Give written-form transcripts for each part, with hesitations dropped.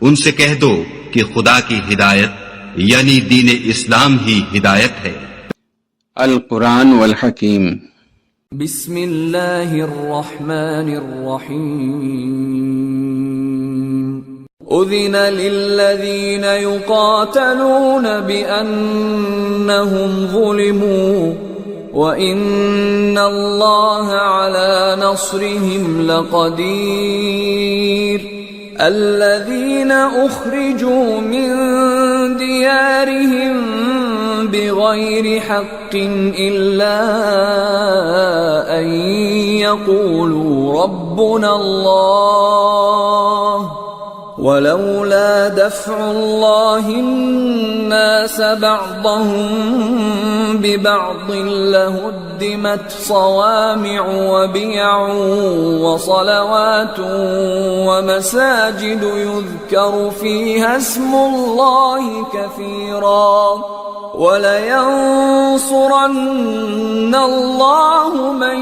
उनसे कह दो कि खुदा की हिदायत यानी दीन इस्लाम ही हिदायत है। अल कुरान वल हकीम। बिस्मिल्लाहिर्रहमानिर्रहीम। उज़िन लिल्लज़ीन युक़ातलून बिअन्नहुम ज़ुलिमू व इन्नल्लाह अला नस्रिहिम लक़दीर। الذين أخرجوا من ديارهم بغير حق إلا أن يقولوا ربنا الله ولولا دفع الله الناس بعضهم ببعض لهدمت صوامع وبيع وصلوات ومساجد يذكر فيها اسم الله كثيرا ولينصرن الله من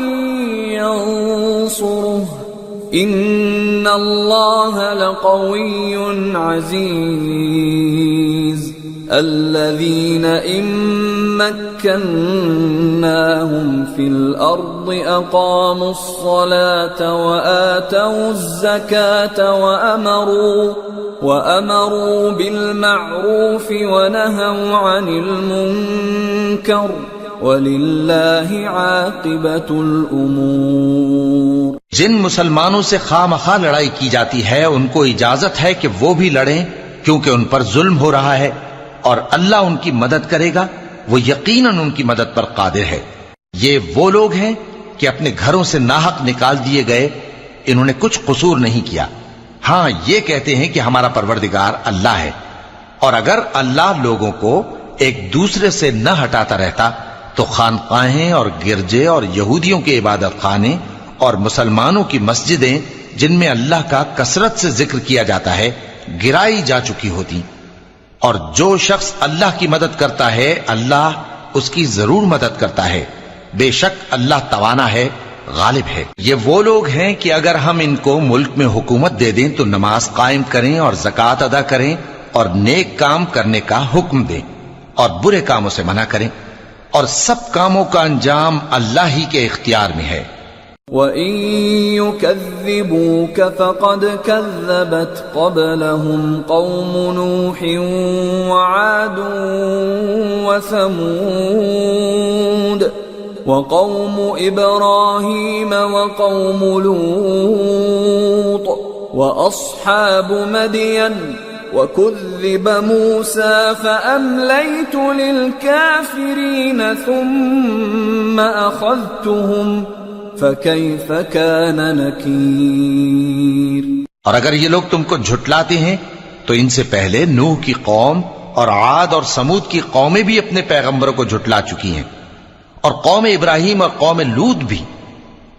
ينصره إن الله لقوي عزيز الذين إن مكناهم في الأرض أقاموا الصلاة وآتوا الزكاة وأمروا بالمعروف ونهوا عن المنكر वलिल्लाहि आक़िबतुल उमूर। जिन मुसलमानों से खामखा लड़ाई की जाती है उनको इजाजत है कि वो भी लड़ें, क्योंकि उन पर जुल्म हो रहा है और अल्लाह उनकी मदद करेगा, वो यकीनन उनकी मदद पर कादिर है। ये वो लोग हैं कि अपने घरों से नाहक निकाल दिए गए, इन्होंने कुछ कसूर नहीं किया। हाँ, ये कहते हैं कि हमारा परवरदिगार अल्लाह है, और अगर अल्लाह लोगों को एक दूसरे से न हटाता रहता तो खानकाहें और गिरजे और यहूदियों के इबादत खाने और मुसलमानों की मस्जिदें जिनमें अल्लाह का कसरत से जिक्र किया जाता है गिराई जा चुकी होती। और जो शख्स अल्लाह की मदद करता है अल्लाह उसकी जरूर मदद करता है। बेशक अल्लाह तवाना है, गालिब है। ये वो लोग हैं कि अगर हम इनको मुल्क में हुकूमत दे दें तो नमाज कायम करें और ज़कात अदा करें और नेक काम करने का हुक्म दें और बुरे कामों से मना करें, और सब कामों का अंजाम अल्लाह ही के इख्तियार में है। वइन युकज़्ज़िबूक फ़क़द कज़्ज़बत क़ब्लहुम क़ौम नूह व आद व समूद व क़ौम इब्राहीम व क़ौम लूत व अस्हाब मदियन वकुज़्ज़िब मूसा फ़अम्लय्तु लिलकाफ़िरीन थुम्म अख़ज़्तुहुम फ़कैफ़ कान नकीर। और अगर ये लोग तुमको झुटलाते हैं तो इनसे पहले नूह की कौम और आद और समूद की कौमें भी अपने पैगंबरों को झुटला चुकी हैं, और कौम इब्राहिम और कौम लूत भी,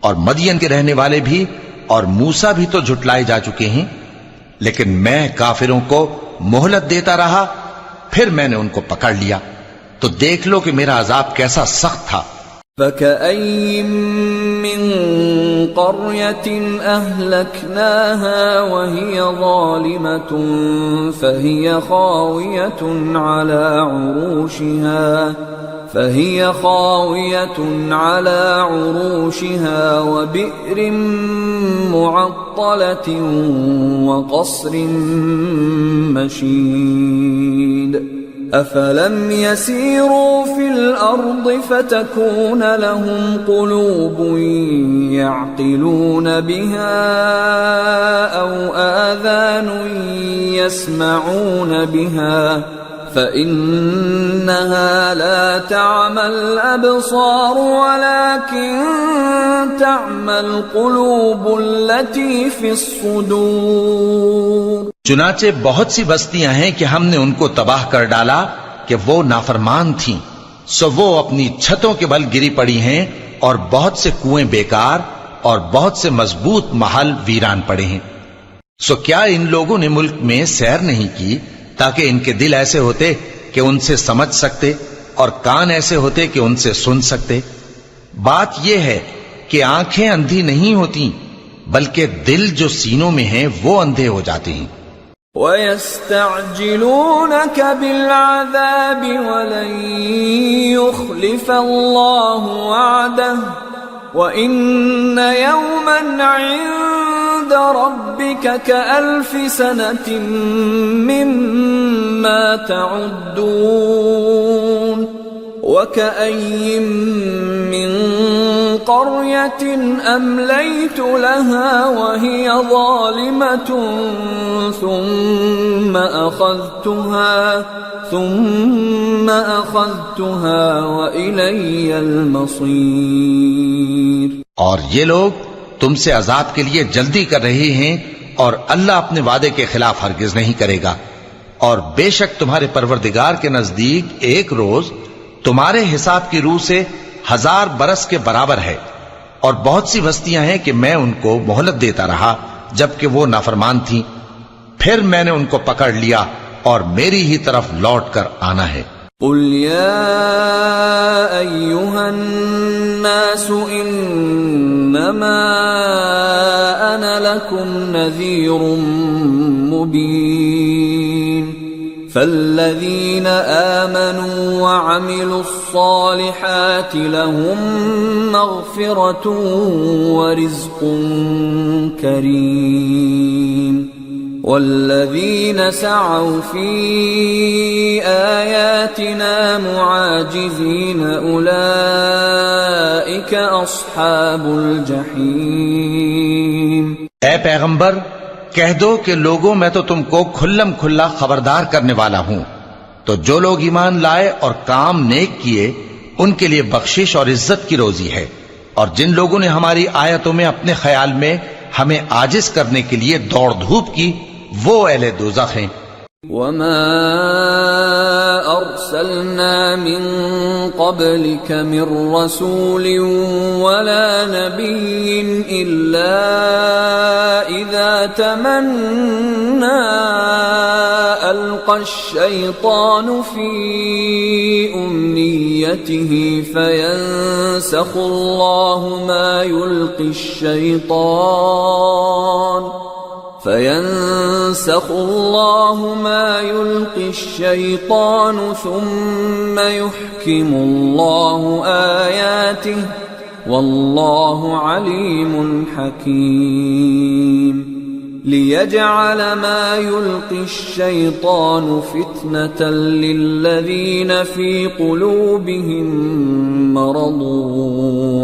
और मदियन के रहने वाले भी, और मूसा भी तो झुटलाए जा चुके हैं। लेकिन मैं काफिरों को मोहलत देता रहा, फिर मैंने उनको पकड़ लिया, तो देख लो कि मेरा अजाब कैसा सख्त था। फ़कअय्यिम मिन क़र्यतिन अहलकनाहा वहिय ज़ालिमतुन फ़हिय ख़ावियतुन अला उरूशिहा वबि'र मुअत्तलतिन वक़स्रिन मशीद। अफलम यसीरू फिल अर्द फतकून लहुम क़ुलूबुन यअक़िलून बिहा औ आज़ानुन यस्मऊन बिहा फ़इन्नहा ला तअमल अबसार वलाकिन तअमल क़ुलूबुल्लती फ़िस्सुदूर। चुनाचे बहुत सी बस्तियां हैं कि हमने उनको तबाह कर डाला कि वो नाफरमान थीं, सो वो अपनी छतों के बल गिरी पड़ी हैं, और बहुत से कुएं बेकार और बहुत से मजबूत महल वीरान पड़े हैं। सो क्या इन लोगों ने मुल्क में सैर नहीं की ताकि इनके दिल ऐसे होते कि उनसे समझ सकते और कान ऐसे होते कि उनसे सुन सकते? बात यह है कि आंखें अंधी नहीं होती, बल्कि दिल जो सीनों में हैं वो अंधे हो जाते हैं। वयस्तअजिलूनक बिलअज़ाब वलन युख़्लिफ़ अल्लाहु वअदह वइन्न यौमन इन्द रब्बिक कअल्फ़ि सनतिन मिम्मा तउद्दून वकअय्यिन मिन क़र्यतिन अम्लय्तु लहा वहिय ज़ालिमतुन सुम्म अख़ज़्तुहा वइलय्यल मसीर। और ये लोग तुमसे अजाब के लिए जल्दी कर रहे हैं और अल्लाह अपने वादे के खिलाफ हरगिज नहीं करेगा। और बेशक तुम्हारे परवरदिगार के नजदीक एक रोज तुम्हारे हिसाब की रूह से 1000 बरस के बराबर है। और बहुत सी बस्तियां हैं कि मैं उनको मोहलत देता रहा जबकि वो नाफरमान थीं, फिर मैंने उनको पकड़ लिया और मेरी ही तरफ लौट कर आना है। कुल या अय्युहन नासु इन्नमा अना लकुम नज़ीरुम मुबीन फल्लज़ीन आमनू वअमिलुस्सालिहाति लहुम मग़फ़िरतुन व रिज़्क़ुन करीम वल्लज़ीन सअव फ़ी आयातिना मुआजिज़ीन उलाइक अस्हाबुल जहीम। ऐ पैगंबर, कह दो कि लोगों, मैं तो तुमको खुल्लम खुल्ला खबरदार करने वाला हूं। तो जो लोग ईमान लाए और काम नेक किए उनके लिए बख्शिश और इज्जत की रोजी है। और जिन लोगों ने हमारी आयतों में अपने ख्याल में हमें आजिज करने के लिए दौड़ धूप की, वो अहले दोज़ख हैं। वमा अर्सलना मिन क़ब्लिक मिन रसूलिन वला नबिय्यिन इल्ला इज़ा तमन्ना अल्क़श-शैतानु फ़ी उम्नियतिही फ़यंसख़ुल्लाहु मा युल्क़ि الشيطان ثم يحكم الله آياته والله عليم حكيم ليجعل ما يلقي الشيطان فتنة للذين في قلوبهم مرض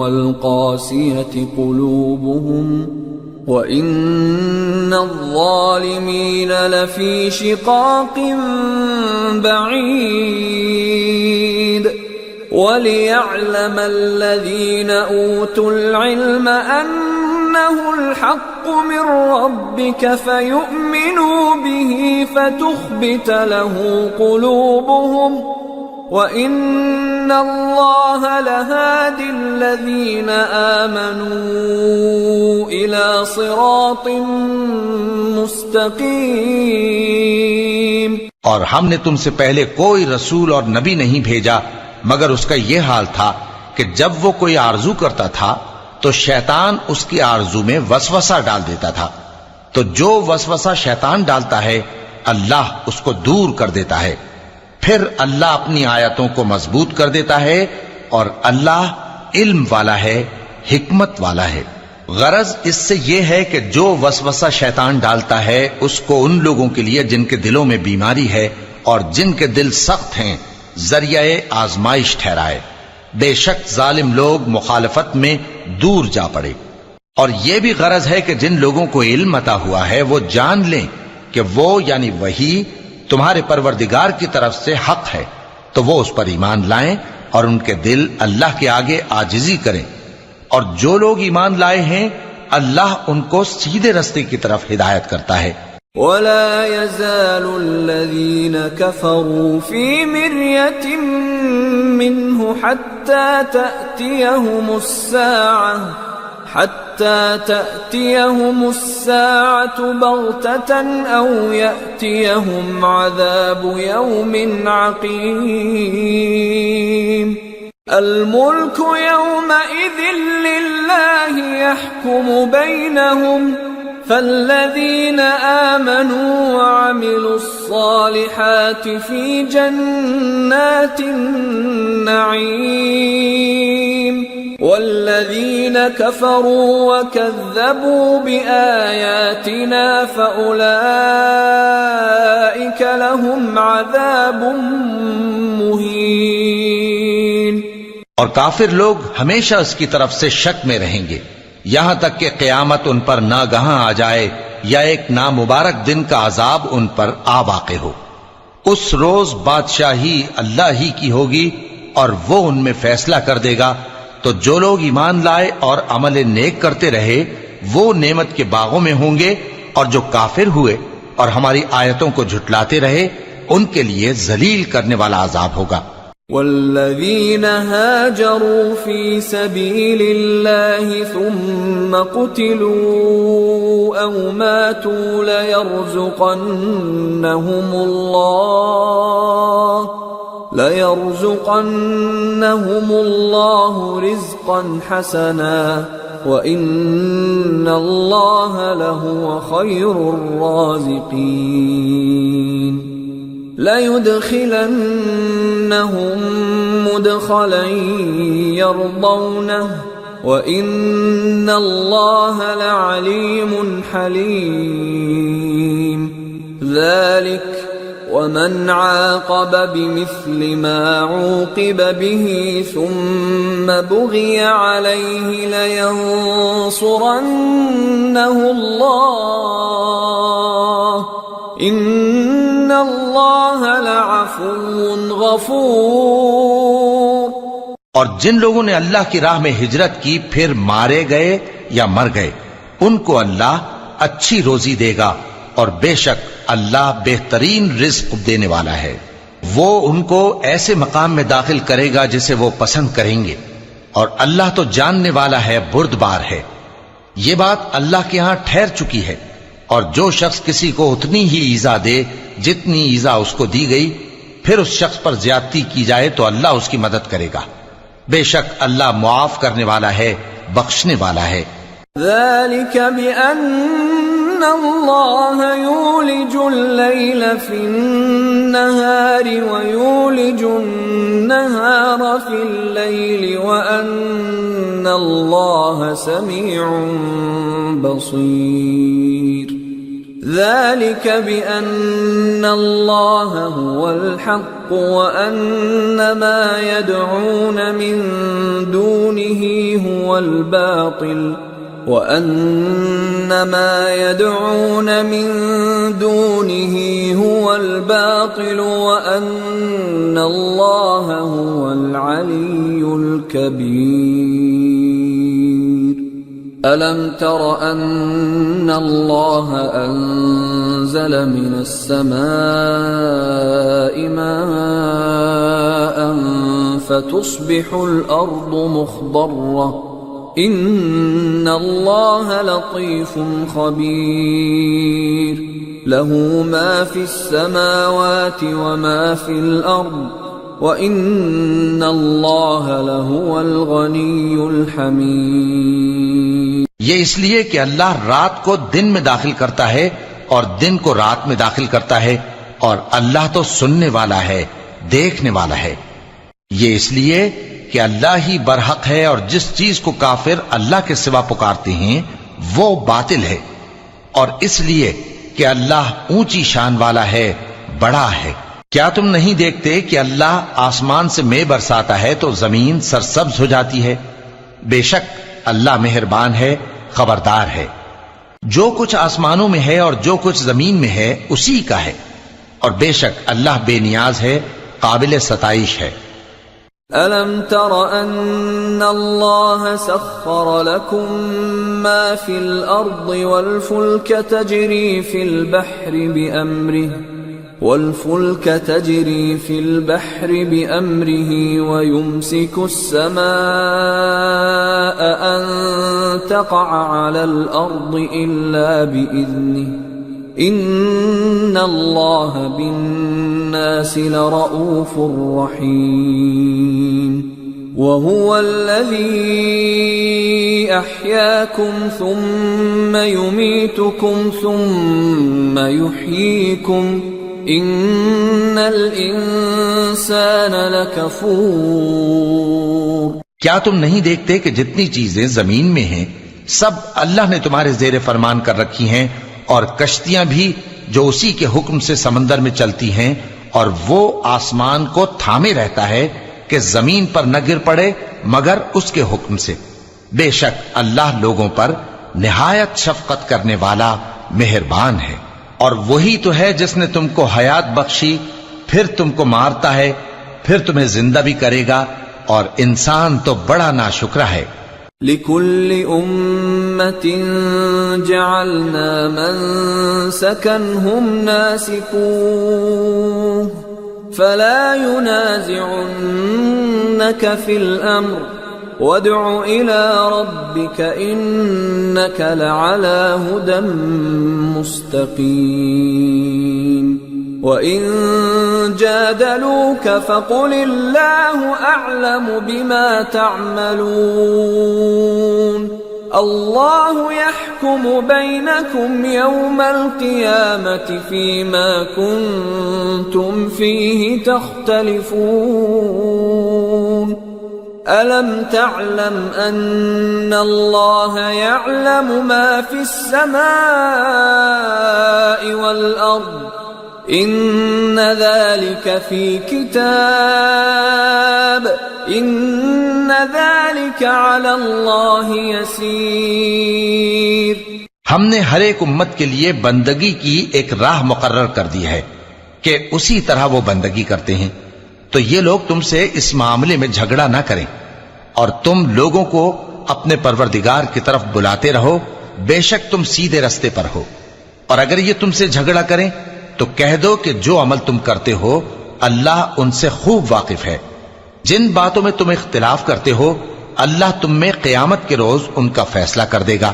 والقاسية قلوبهم وَإِنَّ الظَّالِمِينَ لَفِي شِقَاقٍ بَعِيدٍ وَلِيَعْلَمَ الَّذِينَ أُوتُوا الْعِلْمَ أَنَّهُ الْحَقُّ مِنْ رَبِّكَ فَيُؤْمِنُوا بِهِ فَتُخْبِتَ لَهُ قُلُوبُهُمْ وَإِنَّ اللَّهَ لَهَادِي الَّذِينَ آمَنُوا إِلَى صِرَاطٍ मुस्तकीम। और हमने तुमसे पहले कोई रसूल और नबी नहीं भेजा मगर उसका यह हाल था कि जब वो कोई आरजू करता था तो शैतान उसकी आरजू में वसवसा डाल देता था। तो जो वसवसा शैतान डालता है अल्लाह उसको दूर कर देता है। फिर अल्लाह अपनी आयतों को मजबूत कर देता है और अल्लाह इल्म वाला है, हिकमत वाला है। गरज इससे यह है कि जो वसवसा शैतान डालता है उसको उन लोगों के लिए जिनके दिलों में बीमारी है और जिनके दिल सख्त हैं जरिए आजमाइश ठहराए। बेशक जालिम लोग मुखालफत में दूर जा पड़े। और यह भी गरज है कि जिन लोगों को इल्म अता हुआ है वो जान लें कि वो यानी वही तुम्हारे परवरदिगार की तरफ से हक है, तो वो उस पर ईमान लाएं और उनके दिल अल्लाह के आगे आजिजी करें। और जो लोग ईमान लाए हैं अल्लाह उनको सीधे रास्ते की तरफ हिदायत करता है। वला यज़ालु الذين كفروا في مرية منه حتى تأتيهم الساعة بغتة أو يأتيهم عذاب يوم عقيم الملك يومئذ لله يحكم بينهم فالذين آمنوا وعملوا الصالحات في جنات النعيم والذين كفروا وكذبوا بآياتنا فأولئك لهم عذاب مهين। और काफिर लोग हमेशा उसकी तरफ से शक में रहेंगे यहां तक कि कयामत उन पर नागहां आ जाए या एक नामुबारक दिन का अजाब उन पर आ वाक़े हो। उस रोज बादशाही अल्लाह ही की होगी और वो उनमें फैसला कर देगा। तो जो लोग ईमान लाए और अमल नेक करते रहे वो नेमत के बागों में होंगे और जो काफिर हुए और हमारी आयतों को झुटलाते रहे उनके लिए जलील करने वाला अजाब होगा। والذين هاجروا في سبيل الله ثم قتلوا أو ماتوا ليرزقنهم الله رزقا حسنا وإن الله لهو خير الرازقين ليدخلنهم مدخلا يرضونه وإن الله لعليم حليم ذلك ومن عاقب بمثل ما عوقب به ثم بغي عليه لينصرنه الله إن الله लअफ़ून गफ़ूर। और जिन लोगों ने अल्लाह की राह में हिजरत की फिर मारे गए या मर गए उनको अल्लाह अच्छी रोजी देगा और बेशक अल्लाह बेहतरीन रिज़्क देने वाला है। वो उनको ऐसे मकाम में दाखिल करेगा जिसे वो पसंद करेंगे और अल्लाह तो जानने वाला है, बुर्दबार है। ये बात अल्लाह के यहां ठहर चुकी है और जो शख्स किसी को उतनी ही ईजा दे जितनी ईजा उसको दी गई फिर उस शख्स पर ज्यादती की जाए तो अल्लाह उसकी मदद करेगा। बेशक अल्लाह मुआफ करने वाला है, बख्शने वाला है। ذلك بأن الله يولج الليل في النهار ويولج النهار في الليل وأن الله سميع بصير ذلك بأن الله هو الحق وأن ما يدعون من دونه هو الباطل وأن ما يدعون من دونه هو الباطل وأن الله هو العلي الكبير ألم تر أن الله أنزل من السماء ماء فتصبح الأرض مخضرة إن الله لطيف خبير له ما في السماوات وما في الأرض وإن الله لهو الغني الحميد। ये इसलिए कि अल्लाह रात को दिन में दाखिल करता है और दिन को रात में दाखिल करता है और अल्लाह तो सुनने वाला है, देखने वाला है। ये इसलिए कि अल्लाह ही बरहक है और जिस चीज को काफिर अल्लाह के सिवा पुकारते हैं वो बातिल है और इसलिए कि अल्लाह ऊंची शान वाला है, बड़ा है। क्या तुम नहीं देखते कि अल्लाह आसमान से मेघ बरसाता है तो जमीन सरसब्ज हो जाती है? बेशक अल्लाह मेहरबान है, खबरदार है। जो कुछ आसमानों में है और जो कुछ जमीन में है उसी का है और बेशक अल्लाह बेनियाज है, काबिल सताइश है। ألم تر أن الله سخر لكم ما في الأرض والفلك تجري في البحر بأمره ويمسك السماء أن تقع على الأرض إلا بإذنه إن الله بالناس لرؤوف رحيم وهو الذي أحياكم ثم يميتكم ثم يحييكم इन्नल इंसान लकफूर। क्या तुम नहीं देखते कि जितनी चीजें जमीन में हैं सब अल्लाह ने तुम्हारे जेरे फरमान कर रखी हैं, और कश्तियां भी जो उसी के हुक्म से समंदर में चलती हैं, और वो आसमान को थामे रहता है कि जमीन पर न गिर पड़े मगर उसके हुक्म से। बेशक अल्लाह लोगों पर निहायत शफकत करने वाला मेहरबान है। और वही तो है जिसने तुमको हयात बख्शी, फिर तुमको मारता है, फिर तुम्हें जिंदा भी करेगा, और इंसान तो बड़ा नाशुक्रा है। लिकुल्लि उम्मतिन जअलना मनसकन हुम नासिकूह फला युनाज़िउन्नक फिल अम्र वदउ इला रब्बिक इन्नक लअला हुदन मुस्तकीम वइन जादलूक फकुलिल्लाहु अअलमु बिमा तअमलून अल्लाहु यहकुमु बैनकुम यौमल क़ियामति फ़ीमा कुन्तुम फ़ीहि तख्तलिफ़ून अलम तअलम अन्नल्लाह यअलमु मा फ़िस्समाइ वल अर्द इन्न ज़ालिक फ़ी किताब इन्न ज़ालिक अलल्लाहि यसीर। हमने हर एक उम्मत के लिए बंदगी की एक राह मुकर्रर कर दी है कि उसी तरह वो बंदगी करते हैं। तो ये लोग तुमसे इस मामले में झगड़ा ना करें, और तुम लोगों को अपने परवरदिगार की तरफ बुलाते रहो, बेशक तुम सीधे रास्ते पर हो। और अगर ये तुमसे झगड़ा करें तो कह दो कि जो अमल तुम करते हो अल्लाह उनसे खूब वाकिफ है। जिन बातों में तुम इख्तिलाफ करते हो अल्लाह तुम में क़यामत के रोज उनका फैसला कर देगा।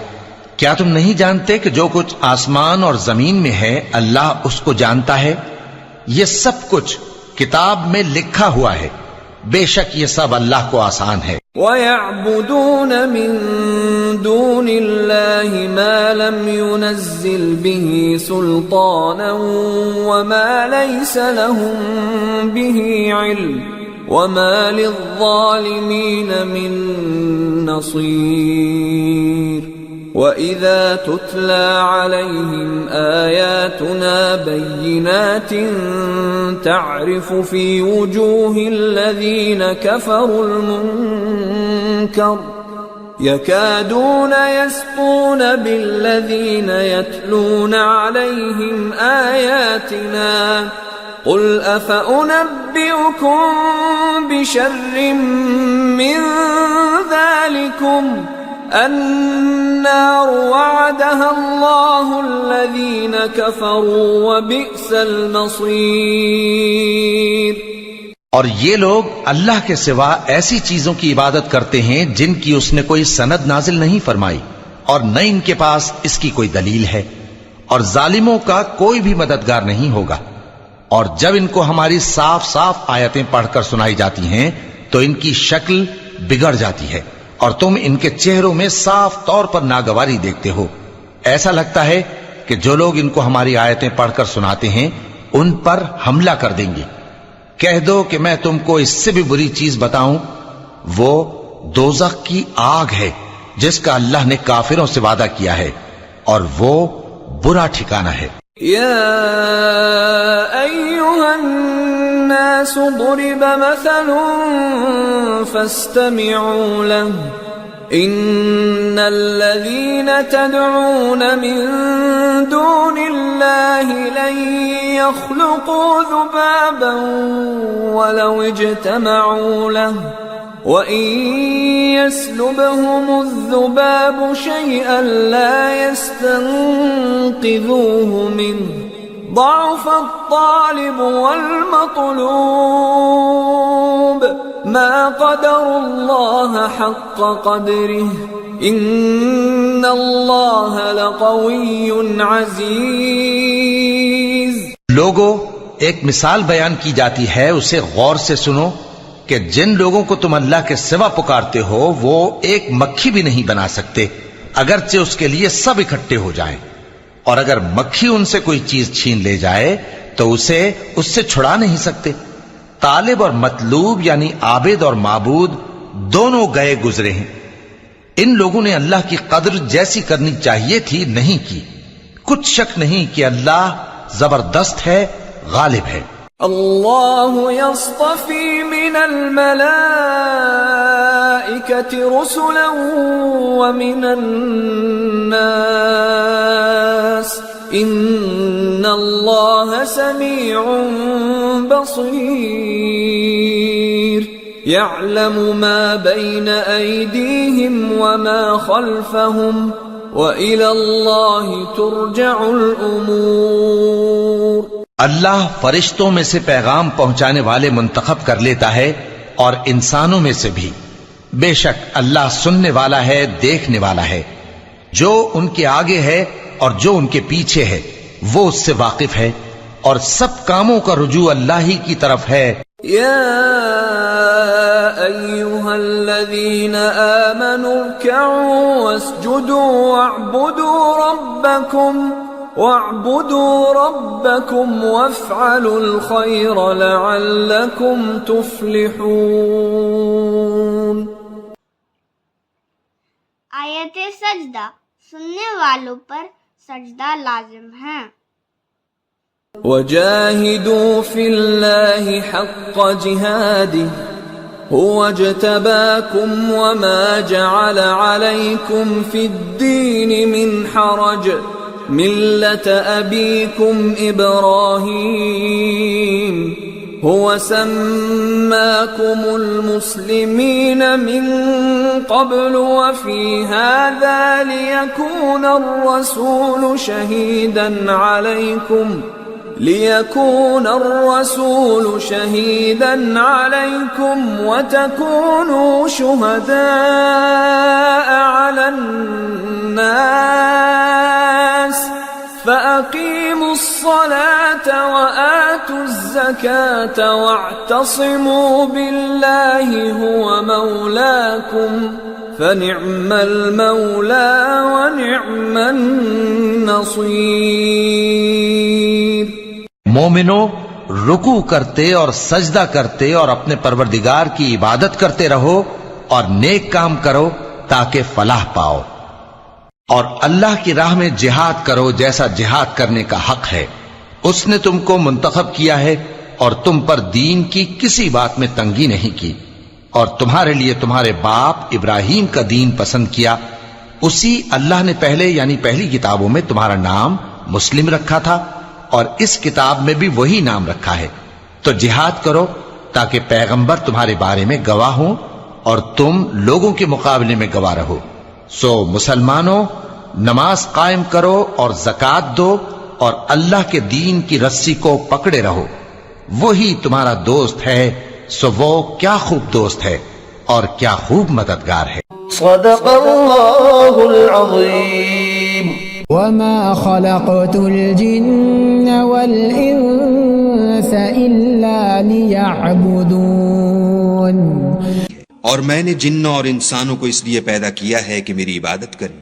क्या तुम नहीं जानते कि जो कुछ आसमान और जमीन में है अल्लाह उसको जानता है? ये सब कुछ किताब में लिखा हुआ है। बेशक ये सब अल्लाह को आसान है। वयअबुदून मिन दूनिल्लाहि मा लम युनज़्ज़िल बिही सुल्तानन वमा लैसा लहुम बिही इल्म वमा लिज़्ज़ालिमीन मिन नसीर। وَإِذَا تُتْلَى عَلَيْهِمْ آيَاتُنَا بَيِّنَاتٍ تَعْرِفُ فِي وُجُوهِ الَّذِينَ كَفَرُوا الْمُنكَرَ يَكَادُونَ يَسْطُونَ بِالَّذِينَ يَتْلُونَ عَلَيْهِمْ آيَاتِنَا قُلْ أَفَأُنَبِّئُكُم بِشَرٍّ مِّن ذَلِكُمْ النار وعدها الله الذين كفروا وبئس المصير। और ये लोग अल्लाह के सिवा ऐसी चीजों की इबादत करते हैं जिनकी उसने कोई सनद नाजिल नहीं फरमाई, और न इनके पास इसकी कोई दलील है, और जालिमों का कोई भी मददगार नहीं होगा। और जब इनको हमारी साफ साफ आयतें पढ़कर सुनाई जाती हैं तो इनकी शक्ल बिगड़ जाती है, और तुम इनके चेहरों में साफ तौर पर नागवारी देखते हो। ऐसा लगता है कि जो लोग इनको हमारी आयतें पढ़कर सुनाते हैं उन पर हमला कर देंगे। कह दो कि मैं तुमको इससे भी बुरी चीज बताऊं, वो दोज़ख की आग है जिसका अल्लाह ने काफिरों से वादा किया है, और वो बुरा ठिकाना है। या अय्युहन नास दुरिब मसलुन फस्तमि'ू लहु इन्नल्लज़ीन तद'ून मिन दूनिल्लाहि लन यख्लुक़ू ज़ुबाबन वलौ इज्तमअू लहु वइन यस्लुबहुमु ज़ुबाबु शय'अन ला यस्तंक़िज़ूहु मिन्हु ضعف الطالب والمطلوب ما قدر الله حق قدره إن الله لقوي عزيز। लोगों, एक मिसाल बयान की जाती है, उसे गौर से सुनो कि जिन लोगों को तुम अल्लाह के सिवा पुकारते हो वो एक मक्खी भी नहीं बना सकते, अगरचे उसके लिए सब इकट्ठे हो जाएं। और अगर मक्खी उनसे कोई चीज छीन ले जाए तो उसे उससे छुड़ा नहीं सकते। तालिब और मतलूब यानी आबिद और माबूद दोनों गए गुजरे हैं। इन लोगों ने अल्लाह की कद्र जैसी करनी चाहिए थी नहीं की। कुछ शक नहीं कि अल्लाह जबरदस्त है, गालिब है। अल्लाह यस्तफी मिनल मलाइकति रुसुलन व मिनन नास इन्नल्लाह समीउन बसीर यअलमु मा बैन ऐदीहिम व मा खल्फहुम व इलल्लाहि तुरजउल उमूर। अल्लाह फरिश्तों में से पैगाम पहुंचाने वाले मुंतखब कर लेता है और इंसानों में से भी। बेशक अल्लाह सुनने वाला है, देखने वाला है। जो उनके आगे है और जो उनके पीछे है वो उससे वाकिफ है, और सब कामों का रुजू अल्लाह ही की तरफ है। या अय्युहल्लज़ीना आमनू इरकऊ वस्जुदू वअब्दू रब्बकुम वफ़अलुल खैर लअल्लकुम तुफ़्लिहून। आयत सजदा सुनने वालों पर सजदा लाजिम है। वजाहिदू फिल्लाहि हक़्क़ जिहादिही हुवा इज्तबाकुम वमा जअल अलैकुम फिद्दीन मिन हरज मिल्लत अबीकुम इब्राहीम हुवा सम्माकुमुल मुस्लिमीन मिन क़ब्लु व फ़ी हाज़ा लियकूना अर्रसूलु शहीदन अलैकुम व तकूनू शुहदाअ अलन नास फ़अक़ीमु स्सलात व आतु ज़्ज़कात वअतसिमू बिल्लाहि हुवा मौलाकुम फ़निअमल मौला व निअमन नसीर। मोमिनो, रुकू करते और सजदा करते और अपने परवरदिगार की इबादत करते रहो और नेक काम करो ताकि फलाह पाओ, और अल्लाह की राह में जिहाद करो जैसा जिहाद करने का हक है। उसने तुमको मुंतखब किया है और तुम पर दीन की किसी बात में तंगी नहीं की, और तुम्हारे लिए तुम्हारे बाप इब्राहीम का दीन पसंद किया। उसी अल्लाह ने पहले यानी पहली किताबों में तुम्हारा नाम मुस्लिम रखा था, और इस किताब में भी वही नाम रखा है। तो जिहाद करो ताकि पैगंबर तुम्हारे बारे में गवाह हो और तुम लोगों के मुकाबले में गवाह रहो। सो मुसलमानों, नमाज कायम करो और ज़कात दो और अल्लाह के दीन की रस्सी को पकड़े रहो। वही तुम्हारा दोस्त है। सो वो क्या खूब दोस्त है और क्या खूब मददगार है। सदक़ल्लाहुल अज़ीम। वमा खलक़तुल जिन्न वल इंस इल्ला लियअबुदून। और मैंने जिन्नों और इंसानों को इसलिए पैदा किया है कि मेरी इबादत करें।